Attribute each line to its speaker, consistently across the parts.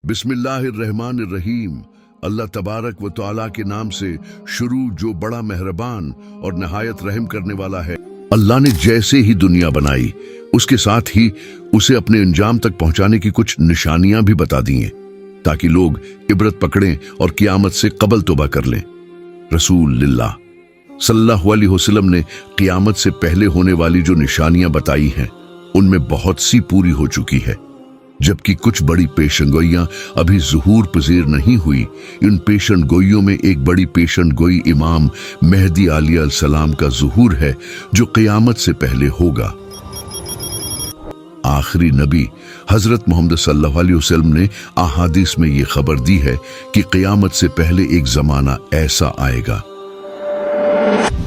Speaker 1: बिस्मिल्लाहिर्रहमानिर्रहीम। अल्लाह तबारक व तआला के नाम से शुरू जो बड़ा मेहरबान और नहायत रहम करने वाला है। अल्लाह ने जैसे ही दुनिया बनाई उसके साथ ही उसे अपने अंजाम तक पहुंचाने की कुछ निशानियां भी बता दी हैं ताकि लोग इबरत पकड़ें और क़यामत से कबल तौबा कर लें। रसूलुल्लाह सल्लल्लाहु अलैहि वसल्लम ने क़यामत से पहले होने वाली जो निशानियां बताई हैं उनमें बहुत सी पूरी हो चुकी है, जबकि कुछ बड़ी पेशनगोइयां अभी ज़ुहूर पजीर नहीं हुई। इन पेशनगोइयों में एक बड़ी पेशनगोई इमाम मेहदी अलैहिस्सलाम का ज़ुहूर है जो क़यामत से पहले होगा। आखिरी नबी हजरत मोहम्मद सल्लल्लाहु अलैहि वसल्लम ने अहादीस में ये खबर दी है कि क़यामत से पहले एक ज़माना ऐसा आएगा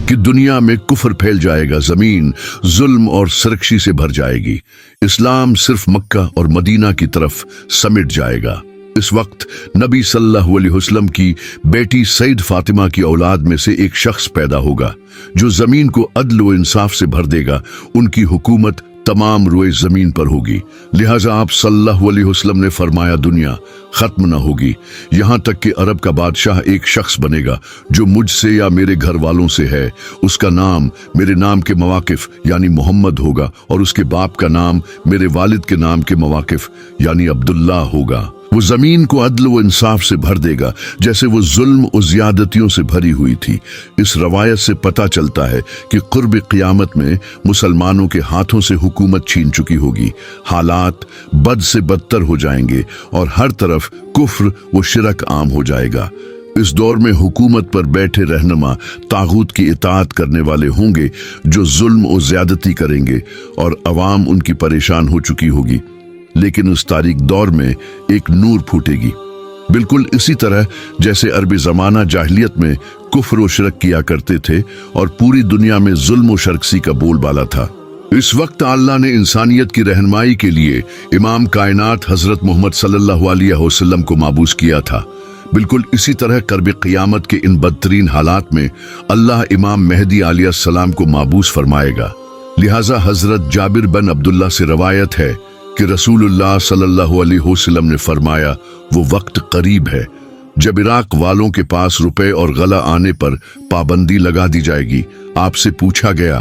Speaker 1: कि दुनिया में कुफर फैल जाएगा, जमीन जुल्म और सरकशी से भर जाएगी, इस्लाम सिर्फ मक्का और मदीना की तरफ समिट जाएगा। इस वक्त नबी सल्लल्लाहु अलैहि वसल्लम की बेटी सईद फातिमा की औलाद में से एक शख्स पैदा होगा जो जमीन को अदल व इंसाफ से भर देगा। उनकी हुकूमत तमाम रोए जमीन पर होगी। लिहाजा आप सल्लल्लाहु अलैहि वसल्लम ने फरमाया दुनिया खत्म न होगी यहाँ तक कि अरब का बादशाह एक शख्स बनेगा जो मुझसे या मेरे घर वालों से है। उसका नाम मेरे नाम के मवाकिफ यानी मोहम्मद होगा और उसके बाप का नाम मेरे वालिद के नाम के मवाकिफ यानी अब्दुल्ला होगा। वो जमीन को अदल व इंसाफ से भर देगा जैसे वो जुल्म और ज्यादतियों से भरी हुई थी। इस रवायत से पता चलता है कि कुर्ब क़यामत में मुसलमानों के हाथों से हुकूमत छीन चुकी होगी, हालात बद से बदतर हो जाएंगे और हर तरफ कुफ्र व शिरक आम हो जाएगा। इस दौर में हुकूमत पर बैठे रहनुमा तागूत की इताअत करने वाले होंगे जो जुल्म और ज्यादती करेंगे और अवाम उनकी परेशान हो चुकी होगी। लेकिन उस तारीख दौर में एक नूर फूटेगी, बिल्कुल इसी तरह जैसे अरबी ज़माना जाहिलियत में कुफ्र व शिरक किया करते थे और पूरी दुनिया में जुल्म व शर्कसी का बोलबाला था। इस वक्त अल्लाह ने इंसानियत की रहनुमाई के लिए इमाम कायनात हजरत मोहम्मद सल्लल्लाहु अलैहि वसल्लम को माबूस किया था। बिल्कुल इसी तरह कर्ब क़यामत के इन बदतरीन हालात में अल्लाह इमाम मेहदी अलैहिस्सलाम को माबूस फरमाएगा। लिहाजा हजरत जाबिर बिन अब्दुल्ला से रवायत है कि रसूलुल्लाह सल्लल्लाहु अलैहि वसल्लम ने फरमाया वो वक्त करीब है जब इराक वालों के पास रुपए और गला आने पर पाबंदी लगा दी जाएगी। आपसे पूछा गया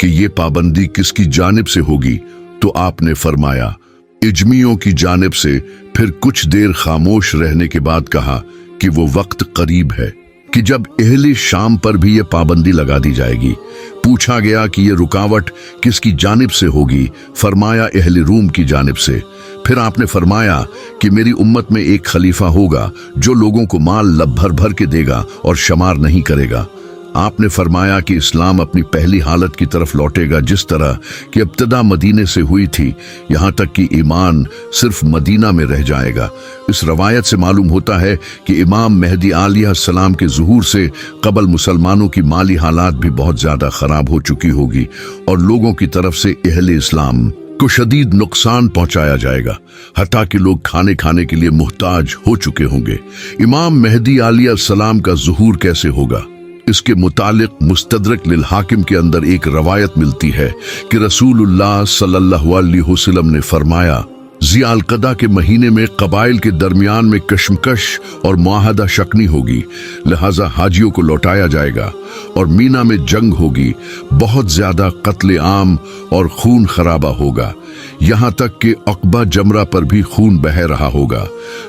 Speaker 1: कि ये पाबंदी किसकी जानिब से होगी तो आपने फरमाया इजमियों की जानिब से। फिर कुछ देर खामोश रहने के बाद कहा कि वो वक्त करीब है कि जब अहले शाम पर भी ये पाबंदी लगा दी जाएगी। पूछा गया कि ये रुकावट किसकी जानिब से होगी, फरमाया अहले रूम की जानिब से। फिर आपने फरमाया कि मेरी उम्मत में एक खलीफा होगा जो लोगों को माल लब भर भर के देगा और शमार नहीं करेगा। आपने फरमाया कि इस्लाम अपनी पहली हालत की तरफ लौटेगा जिस तरह कि इब्तिदा मदीने से हुई थी, यहाँ तक कि ईमान सिर्फ मदीना में रह जाएगा। इस रवायत से मालूम होता है कि इमाम मेहदी अलैहिस्सलाम के ज़ुहूर से कबल मुसलमानों की माली हालात भी बहुत ज़्यादा ख़राब हो चुकी होगी और लोगों की तरफ से अहले इस्लाम को शदीद नुकसान पहुंचाया जाएगा, हत्ता कि लोग खाने के लिए मुहताज हो चुके होंगे। इमाम मेहदी अलैहिस्सलाम का ज़ुहूर कैसे होगा, इसके मुतालिक मुस्तदरक लिल हाकिम के अंदर एक रवायत मिलती है कि रसूलुल्लाह सल्लल्लाहु अलैहि वसल्लम ने फरमाया ज़ियाल क़दा के महीने में कबाइल के दरमियान में कशमकश और मुआहदा शकनी होगी, लिहाजा हाजियों को लौटाया जाएगा और मीना में जंग होगी। बहुत ज्यादा कत्ले आम और खून खराबा होगा, यहाँ तक कि अक़बा जमरा पर भी खून बह रहा होगा।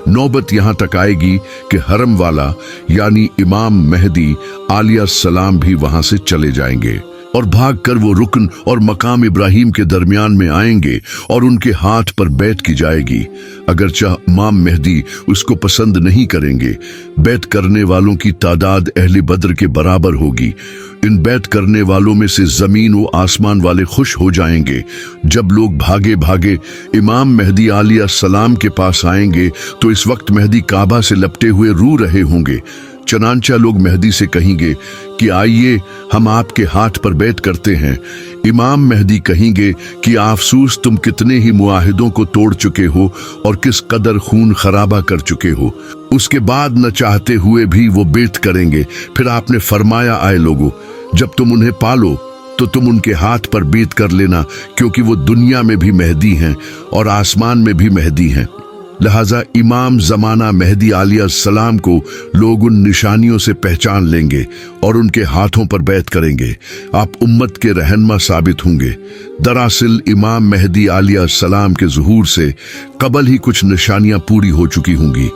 Speaker 1: नौबत यहाँ तक आएगी कि हरम वाला यानी इमाम मेहदी अलैहिस्सलाम भी वहां से चले जाएंगे और भागकर वो रुकन और मकाम इब्राहिम के दरमियान में आएंगे और उनके हाथ पर बैत की जाएगी। अगरचे इमाम मेहदी उसको पसंद नहीं करेंगे। बैत करने वालों की तादाद अहले बद्र के बराबर होगी। इन बैत करने वालों में से जमीन व आसमान वाले खुश हो जाएंगे। जब लोग भागे भागे इमाम मेहदी अलैहिस्सलाम के पास आएंगे तो इस वक्त मेहदी काबा से लपटे हुए रू रहे होंगे। चनांचा लोग मेहदी से कहेंगे कि आइए हम आपके हाथ पर बैत करते हैं। इमाम मेहदी कहेंगे कि अफसूस तुम कितने ही मुआहिदों को तोड़ चुके हो और किस कदर खून खराबा कर चुके हो। उसके बाद न चाहते हुए भी वो बैत करेंगे। फिर आपने फरमाया आए लोगों, जब तुम उन्हें पालो तो तुम उनके हाथ पर बैत कर लेना, क्योंकि वो दुनिया में भी मेहदी हैं और आसमान में भी मेहदी हैं। लिहाजा इमाम ज़माना मेहदी अलैहिस्सलाम को लोग उन निशानियों से पहचान लेंगे और उनके हाथों पर बैत करेंगे। आप उम्मत के रहनुमा साबित होंगे। दरअसल इमाम मेहदी अलैहिस्सलाम के ज़ुहूर से कबल ही कुछ निशानियां पूरी हो चुकी होंगी,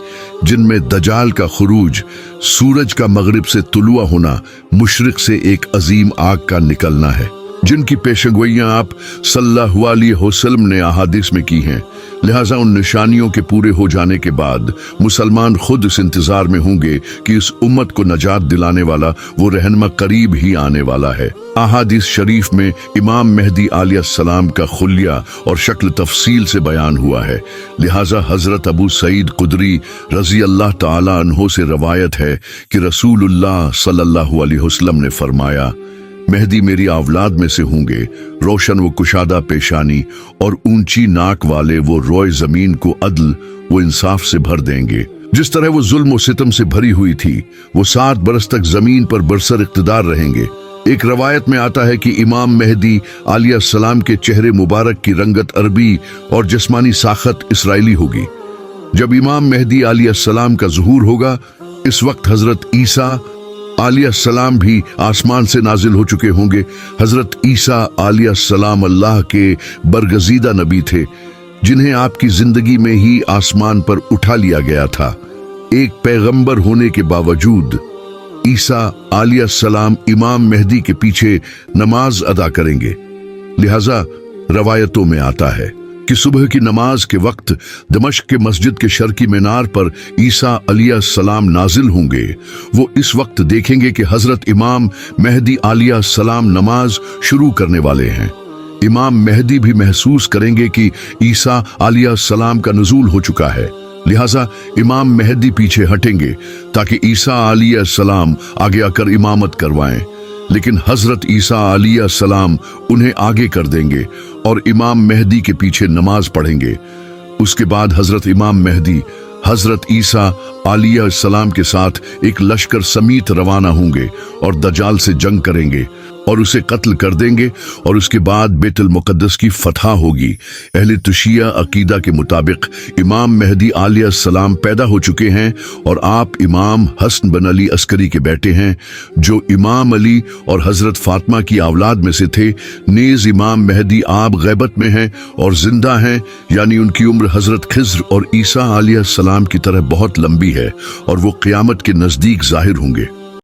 Speaker 1: जिनमें दजाल का खुरूज, सूरज का मगरिब से तुलुआ होना, मुशरिक से एक अजीम आग का निकलना है, जिनकी पेशगोइयां आप सल्लल्लाहु अलैहि वसल्लम ने अहादीस में की हैं। लिहाजा उन निशानियों के पूरे हो जाने के बाद मुसलमान खुद इस इंतजार में होंगे कि इस उम्मत को नजात दिलाने वाला वो रहनुमा करीब ही आने वाला है। अहादीस शरीफ में इमाम मेहदी अलैहिस्सलाम का खुलिया और शक्ल तफसील से बयान हुआ है। लिहाजा हजरत अबू सईद कुदरी रजी अल्लाह ताला अन्हो से रवायत है कि रसूलुल्लाह सल्लल्लाहु अलैहि वसल्लम ने फरमाया, मेहदी मेरी औलाद में से होंगे, रोशन व कुशादा पेशानी और ऊंची नाक वाले, वो रोए जमीन को अदल व इंसाफ से भर देंगे। जिस तरह वो जुल्म व सितम से भरी हुई थी, वो 7 बरस तक जमीन पर बरसर इख्तिदार रहेंगे। एक रवायत में आता है कि इमाम मेहदी अलैहिस्सलाम के चेहरे मुबारक की रंगत अरबी और जिस्मानी साखत इसराइली होगी। जब इमाम मेहदी अलैहिस्सलाम का ज़ुहूर होगा, इस वक्त हजरत ईसा अलैहिस्सलाम भी आसमान से नाजिल हो चुके होंगे। हजरत ईसा अलैहिस्सलाम अल्लाह के बरगजीदा नबी थे, जिन्हें आपकी जिंदगी में ही आसमान पर उठा लिया गया था। एक पैगंबर होने के बावजूद ईसा अलैहिस्सलाम इमाम मेहदी के पीछे नमाज अदा करेंगे। लिहाजा रवायतों में आता है कि सुबह की नमाज के वक्त दमिश्क के मस्जिद के शर्की मीनार पर ईसा अलैहिस्सलाम नाजिल होंगे। वो इस वक्त देखेंगे कि हजरत इमाम मेहदी अलैहिस्सलाम नमाज शुरू करने वाले हैं। इमाम मेहदी भी महसूस करेंगे कि ईसा अलैहिस्सलाम का नुज़ूल हो चुका है। लिहाजा इमाम मेहदी पीछे हटेंगे ताकि ईसा अलैहिस्सलाम आगे आकर इमामत करवाएं, लेकिन हजरत ईसा अलैहिस्सलाम उन्हें आगे कर देंगे और इमाम मेहदी के पीछे नमाज पढ़ेंगे। उसके बाद हजरत इमाम मेहदी हजरत ईसा अलैहिस्सलाम के साथ एक लश्कर समीत रवाना होंगे और दजाल से जंग करेंगे और उसे कत्ल कर देंगे, और उसके बाद बैतुल मुक़द्दस की फतह होगी। अहले तुशिया अकीदा के मुताबिक इमाम मेहदी अलैहिस्सलाम पैदा हो चुके हैं और आप इमाम हसन बिन अली अस्करी के बेटे हैं, जो इमाम अली और हजरत फातिमा की औलाद में से थे। नेज इमाम मेहदी आप गैबत में हैं और जिंदा हैं, यानी उनकी उम्र हजरत खिज़्र और ईसा अलैहिस्सलाम की तरह बहुत लंबी है और वो क़यामत के नज़दीक ज़ाहिर होंगे।